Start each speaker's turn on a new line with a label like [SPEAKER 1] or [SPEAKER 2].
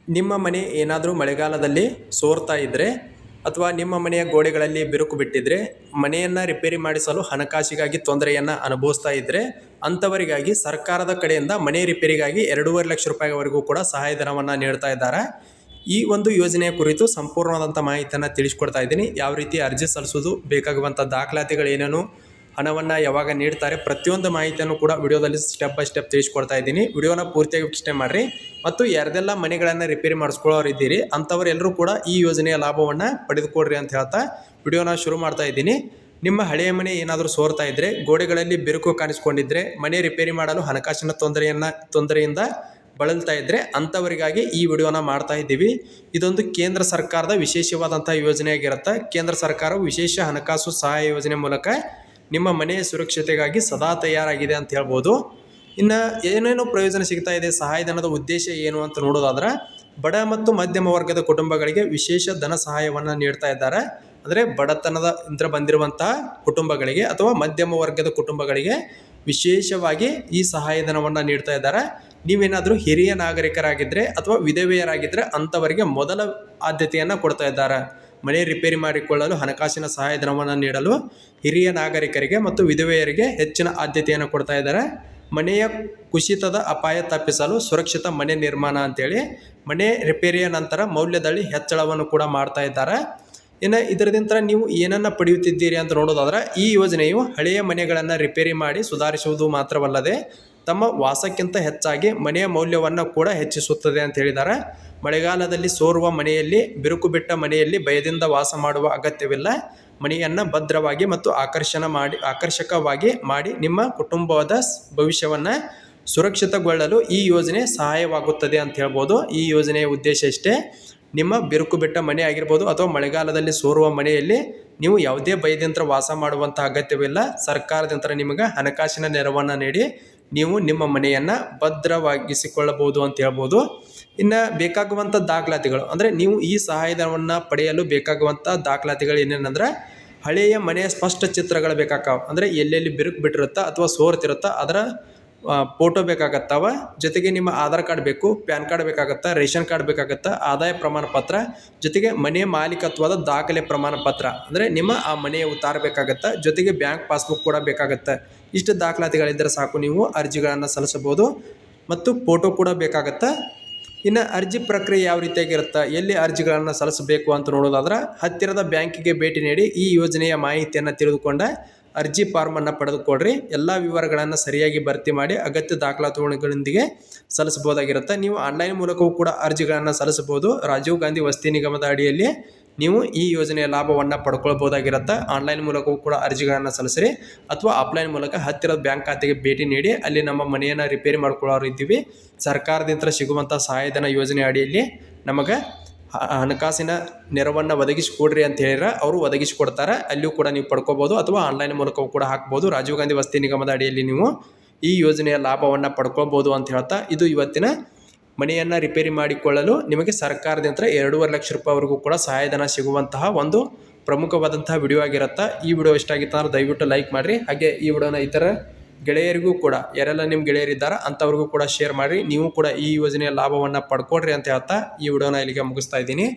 [SPEAKER 1] ನಿಮ್ಮ ಮನೆ ಏನಾದರೂ ಮಳೆಗಾಲದಲ್ಲಿ ಸೋರ್ತಾ ಇದ್ದರೆ ಅಥವಾ ನಿಮ್ಮ ಮನೆಯ ಗೋಡೆಗಳಲ್ಲಿ ಬಿರುಕು ಬಿಟ್ಟಿದ್ರೆ, ಮನೆಯನ್ನು ರಿಪೇರಿ ಮಾಡಿಸಲು ಹಣಕಾಸಿಗಾಗಿ ತೊಂದರೆಯನ್ನು ಅನುಭವಿಸ್ತಾ ಇದ್ದರೆ ಅಂಥವರಿಗಾಗಿ ಸರ್ಕಾರದ ಕಡೆಯಿಂದ ಮನೆ ರಿಪೇರಿಗಾಗಿ 2.5 ಲಕ್ಷ ರೂಪಾಯಿವರೆಗೂ ಕೂಡ ಸಹಾಯಧನವನ್ನು ನೀಡ್ತಾ ಇದ್ದಾರೆ. ಈ ಒಂದು ಯೋಜನೆಯ ಕುರಿತು ಸಂಪೂರ್ಣವಾದಂಥ ಮಾಹಿತಿಯನ್ನು ತಿಳಿಸ್ಕೊಡ್ತಾ ಇದ್ದೀನಿ. ಯಾವ ರೀತಿ ಅರ್ಜಿ ಸಲ್ಲಿಸೋದು, ಬೇಕಾಗುವಂಥ ದಾಖಲಾತಿಗಳು ಏನೇನು, ಹಣವನ್ನು ಯಾವಾಗ ನೀಡ್ತಾರೆ, ಪ್ರತಿಯೊಂದು ಮಾಹಿತಿಯನ್ನು ಕೂಡ ವಿಡಿಯೋದಲ್ಲಿ ಸ್ಟೆಪ್ ಬೈ ಸ್ಟೆಪ್ ತಿಳಿಸ್ಕೊಡ್ತಾ ಇದ್ದೀನಿ. ವಿಡಿಯೋನ ಪೂರ್ತಿಯಾಗಿ ವೀಕ್ಷಣೆ ಮಾಡಿರಿ. ಮತ್ತು ಯಾರ್ದೆಲ್ಲ ಮನೆಗಳನ್ನು ರಿಪೇರಿ ಮಾಡಿಸ್ಕೊಳ್ಳೋರು ಇದ್ದೀರಿ ಅಂಥವರೆಲ್ಲರೂ ಕೂಡ ಈ ಯೋಜನೆಯ ಲಾಭವನ್ನು ಪಡೆದುಕೊಡ್ರಿ ಅಂತ ಹೇಳ್ತಾ ವಿಡಿಯೋನ ಶುರು ಮಾಡ್ತಾ ಇದ್ದೀನಿ. ನಿಮ್ಮ ಹಳೆಯ ಮನೆ ಏನಾದರೂ ಸೋರ್ತಾ ಇದ್ದರೆ, ಗೋಡೆಗಳಲ್ಲಿ ಬಿರುಕು ಕಾಣಿಸ್ಕೊಂಡಿದ್ದರೆ, ಮನೆ ರಿಪೇರಿ ಮಾಡಲು ಹಣಕಾಸಿನ ತೊಂದರೆಯಿಂದ ಬಳಲ್ತಾ ಇದ್ದರೆ ಅಂಥವರಿಗಾಗಿ ಈ ವಿಡಿಯೋನ ಮಾಡ್ತಾ ಇದ್ದೀವಿ. ಇದೊಂದು ಕೇಂದ್ರ ಸರ್ಕಾರದ ವಿಶೇಷವಾದಂಥ ಯೋಜನೆಯಾಗಿರುತ್ತೆ. ಕೇಂದ್ರ ಸರ್ಕಾರವು ವಿಶೇಷ ಹಣಕಾಸು ಸಹಾಯ ಯೋಜನೆ ಮೂಲಕ ನಿಮ್ಮ ಮನೆಯ ಸುರಕ್ಷತೆಗಾಗಿ ಸದಾ ತಯಾರಾಗಿದೆ ಅಂತ ಹೇಳ್ಬೋದು. ಇನ್ನು ಏನೇನು ಪ್ರಯೋಜನ ಸಿಗ್ತಾ ಇದೆ, ಸಹಾಯಧನದ ಉದ್ದೇಶ ಏನು ಅಂತ ನೋಡೋದಾದ್ರೆ, ಬಡ ಮತ್ತು ಮಧ್ಯಮ ವರ್ಗದ ಕುಟುಂಬಗಳಿಗೆ ವಿಶೇಷ ಧನ ಸಹಾಯವನ್ನು ನೀಡ್ತಾ ಇದ್ದಾರೆ. ಅಂದರೆ ಬಡತನದಿಂದ ಬಂದಿರುವಂತಹ ಕುಟುಂಬಗಳಿಗೆ ಅಥವಾ ಮಧ್ಯಮ ವರ್ಗದ ಕುಟುಂಬಗಳಿಗೆ ವಿಶೇಷವಾಗಿ ಈ ಸಹಾಯಧನವನ್ನು ನೀಡ್ತಾ ಇದ್ದಾರೆ. ನೀವೇನಾದರೂ ಹಿರಿಯ ನಾಗರಿಕರಾಗಿದ್ದರೆ ಅಥವಾ ವಿಧವೆಯರಾಗಿದ್ದರೆ ಅಂಥವರಿಗೆ ಮೊದಲ ಆದ್ಯತೆಯನ್ನು ಕೊಡ್ತಾ ಇದ್ದಾರೆ. ಮನೆ ರಿಪೇರಿ ಮಾಡಿಕೊಳ್ಳಲು ಹಣಕಾಸಿನ ಸಹಾಯಧನವನ್ನು ನೀಡಲು ಹಿರಿಯ ನಾಗರಿಕರಿಗೆ ಮತ್ತು ವಿಧವೆಯರಿಗೆ ಹೆಚ್ಚಿನ ಆದ್ಯತೆಯನ್ನು ಕೊಡ್ತಾ ಇದ್ದಾರೆ. ಮನೆಯ ಕುಸಿತದ ಅಪಾಯ ತಪ್ಪಿಸಲು ಸುರಕ್ಷಿತ ಮನೆ ನಿರ್ಮಾಣ ಅಂತೇಳಿ ಮನೆ ರಿಪೇರಿಯ ನಂತರ ಮೌಲ್ಯದಲ್ಲಿ ಹೆಚ್ಚಳವನ್ನು ಕೂಡ ಮಾಡ್ತಾ ಇದ್ದಾರೆ. ಇನ್ನು ಇದರಿಂದ ನೀವು ಏನನ್ನು ಪಡೆಯುತ್ತಿದ್ದೀರಿ ಅಂತ ನೋಡೋದಾದ್ರೆ, ಈ ಯೋಜನೆಯು ಹಳೆಯ ಮನೆಗಳನ್ನು ರಿಪೇರಿ ಮಾಡಿ ಸುಧಾರಿಸುವುದು ಮಾತ್ರವಲ್ಲದೆ ತಮ್ಮ ವಾಸಕ್ಕಿಂತ ಹೆಚ್ಚಾಗಿ ಮನೆಯ ಮೌಲ್ಯವನ್ನು ಕೂಡ ಹೆಚ್ಚಿಸುತ್ತದೆ ಅಂತ ಹೇಳಿದ್ದಾರೆ. ಮಳೆಗಾಲದಲ್ಲಿ ಸೋರುವ ಮನೆಯಲ್ಲಿ, ಬಿರುಕು ಬಿಟ್ಟ ಮನೆಯಲ್ಲಿ ಭಯದಿಂದ ವಾಸ ಮಾಡುವ ಅಗತ್ಯವಿಲ್ಲ. ಮನೆಯನ್ನು ಭದ್ರವಾಗಿ ಮತ್ತು ಆಕರ್ಷಕವಾಗಿ ಮಾಡಿ ನಿಮ್ಮ ಕುಟುಂಬದ ಭವಿಷ್ಯವನ್ನು ಸುರಕ್ಷಿತಗೊಳ್ಳಲು ಈ ಯೋಜನೆ ಸಹಾಯವಾಗುತ್ತದೆ ಅಂತ ಹೇಳ್ಬೋದು. ಈ ಯೋಜನೆಯ ಉದ್ದೇಶ ಇಷ್ಟೇ. ನಿಮ್ಮ ಬಿರುಕು ಬಿಟ್ಟ ಮನೆ ಆಗಿರ್ಬೋದು ಅಥವಾ ಮಳೆಗಾಲದಲ್ಲಿ ಸೋರುವ ಮನೆಯಲ್ಲಿ ನೀವು ಯಾವುದೇ ಭಯದಿಂದ ವಾಸ ಮಾಡುವಂಥ ಅಗತ್ಯವಿಲ್ಲ. ಸರ್ಕಾರದಿಂದ ನಿಮಗೆ ಹಣಕಾಸಿನ ನೆರವನ್ನು ನೀಡಿ ನೀವು ನಿಮ್ಮ ಮನೆಯನ್ನು ಭದ್ರವಾಗಿಸಿಕೊಳ್ಳಬಹುದು ಅಂತ ಹೇಳ್ಬೋದು. ಇನ್ನು ಬೇಕಾಗುವಂಥ ದಾಖಲಾತಿಗಳು ಅಂದರೆ, ನೀವು ಈ ಸಹಾಯಧನವನ್ನು ಪಡೆಯಲು ಬೇಕಾಗುವಂಥ ದಾಖಲಾತಿಗಳು ಏನೇನಂದ್ರೆ, ಹಳೆಯ ಮನೆಯ ಸ್ಪಷ್ಟ ಚಿತ್ರಗಳು ಬೇಕಾಗ್ತಾವೆ. ಅಂದರೆ ಎಲ್ಲೆಲ್ಲಿ ಬಿರುಕು ಬಿಟ್ಟಿರುತ್ತಾ ಅಥವಾ ಸೋರ್ತಿರುತ್ತಾ ಅದರ ಫೋಟೋ ಬೇಕಾಗತ್ತವ. ಜೊತೆಗೆ ನಿಮ್ಮ ಆಧಾರ್ ಕಾರ್ಡ್ ಬೇಕು, ಪ್ಯಾನ್ ಕಾರ್ಡ್ ಬೇಕಾಗತ್ತಾ, ರೇಷನ್ ಕಾರ್ಡ್ ಬೇಕಾಗತ್ತಾ, ಆದಾಯ ಪ್ರಮಾಣ ಪತ್ರ, ಜೊತೆಗೆ ಮನೆಯ ಮಾಲೀಕತ್ವದ ದಾಖಲೆ ಪ್ರಮಾಣ ಪತ್ರ ಅಂದರೆ ನಿಮ್ಮ ಆ ಮನೆಯ ಉತ್ತಾರ ಬೇಕಾಗತ್ತಾ, ಜೊತೆಗೆ ಬ್ಯಾಂಕ್ ಪಾಸ್ಬುಕ್ ಕೂಡ ಬೇಕಾಗತ್ತೆ. ಇಷ್ಟು ದಾಖಲಾತಿಗಳಿದ್ದರೆ ಸಾಕು, ನೀವು ಅರ್ಜಿಗಳನ್ನು ಸಲ್ಲಿಸಬಹುದು. ಮತ್ತು ಫೋಟೋ ಕೂಡ ಬೇಕಾಗತ್ತಾ. ಇನ್ನು ಅರ್ಜಿ ಪ್ರಕ್ರಿಯೆ ಯಾವ ರೀತಿಯಾಗಿರುತ್ತೆ, ಎಲ್ಲಿ ಅರ್ಜಿಗಳನ್ನು ಸಲ್ಲಿಸಬೇಕು ಅಂತ ನೋಡೋದಾದ್ರೆ, ಹತ್ತಿರದ ಬ್ಯಾಂಕಿಗೆ ಭೇಟಿ ನೀಡಿ ಈ ಯೋಜನೆಯ ಮಾಹಿತಿಯನ್ನು ತಿಳಿದುಕೊಂಡ ಅರ್ಜಿ ಫಾರ್ಮನ್ನು ಪಡೆದುಕೊಡ್ರಿ. ಎಲ್ಲ ವಿವರಗಳನ್ನು ಸರಿಯಾಗಿ ಭರ್ತಿ ಮಾಡಿ ಅಗತ್ಯ ದಾಖಲಾತಿಗಳೊಂದಿಗೆ ಸಲ್ಲಿಸಬಹುದಾಗಿರುತ್ತೆ. ನೀವು ಆನ್ಲೈನ್ ಮೂಲಕವೂ ಕೂಡ ಅರ್ಜಿಗಳನ್ನು ಸಲ್ಲಿಸಬಹುದು. ರಾಜೀವ್ ಗಾಂಧಿ ವಸತಿ ನಿಗಮದ ಅಡಿಯಲ್ಲಿ ನೀವು ಈ ಯೋಜನೆಯ ಲಾಭವನ್ನು ಪಡ್ಕೊಳ್ಬೋದಾಗಿರುತ್ತೆ. ಆನ್ಲೈನ್ ಮೂಲಕವೂ ಕೂಡ ಅರ್ಜಿಗಳನ್ನು ಸಲ್ಲಿಸಿರಿ ಅಥವಾ ಆಫ್ಲೈನ್ ಮೂಲಕ ಹತ್ತಿರದ ಬ್ಯಾಂಕ್ ಖಾತೆಗೆ ಭೇಟಿ ನೀಡಿ ಅಲ್ಲಿ ನಮ್ಮ ಮನೆಯನ್ನು ರಿಪೇರಿ ಮಾಡ್ಕೊಳ್ಳೋರು ಇದ್ದೀವಿ, ಸರ್ಕಾರದಿಂದ ಸಿಗುವಂಥ ಸಹಾಯಧನ ಯೋಜನೆ ಅಡಿಯಲ್ಲಿ ನಮಗೆ ಹಣಕಾಸಿನ ನೆರವನ್ನು ಒದಗಿಸಿಕೊಡ್ರಿ ಅಂತ ಹೇಳಿದ್ರೆ ಅವರು ಒದಗಿಸಿಕೊಡ್ತಾರೆ. ಅಲ್ಲಿಯೂ ಕೂಡ ನೀವು ಪಡ್ಕೋಬೋದು ಅಥವಾ ಆನ್ಲೈನ್ ಮೂಲಕವೂ ಕೂಡ ಹಾಕ್ಬೋದು. ರಾಜೀವ್ ಗಾಂಧಿ ವಸತಿ ನಿಗಮದ ಅಡಿಯಲ್ಲಿ ನೀವು ಈ ಯೋಜನೆಯ ಲಾಭವನ್ನು ಪಡ್ಕೊಳ್ಬೋದು ಅಂತ ಹೇಳ್ತಾ, ಇದು ಇವತ್ತಿನ ಮನೆಯನ್ನು ರಿಪೇರಿ ಮಾಡಿಕೊಳ್ಳಲು ನಿಮಗೆ ಸರ್ಕಾರದಿಂದ 2.5 ಲಕ್ಷ ರೂಪಾಯಿವರೆಗೂ ಕೂಡ ಸಹಾಯಧನ ಸಿಗುವಂತಹ ಒಂದು ಪ್ರಮುಖವಾದಂತಹ ವಿಡಿಯೋ ಆಗಿರುತ್ತೆ. ಈ ವಿಡಿಯೋ ಇಷ್ಟ ಆಗಿತ್ತು ಅಂದ್ರೆ ದಯವಿಟ್ಟು ಲೈಕ್ ಮಾಡಿರಿ. ಹಾಗೆ ಈ ವಿಡಿಯೋನ ಇತರ ಗೆಳೆಯರಿಗೂ ಕೂಡ, ಯಾರೆಲ್ಲ ನಿಮ್ಮ ಗೆಳೆಯರಿದ್ದಾರೆ ಅಂಥವ್ರಿಗೂ ಕೂಡ ಶೇರ್ ಮಾಡಿರಿ. ನೀವು ಕೂಡ ಈ ಯೋಜನೆಯ ಲಾಭವನ್ನು ಪಡ್ಕೊಡ್ರಿ ಅಂತ ಹೇಳ್ತಾ ಈ ವಿಡಿಯೋನ ಇಲ್ಲಿಗೆ ಮುಗಿಸ್ತಾ ಇದ್ದೀನಿ.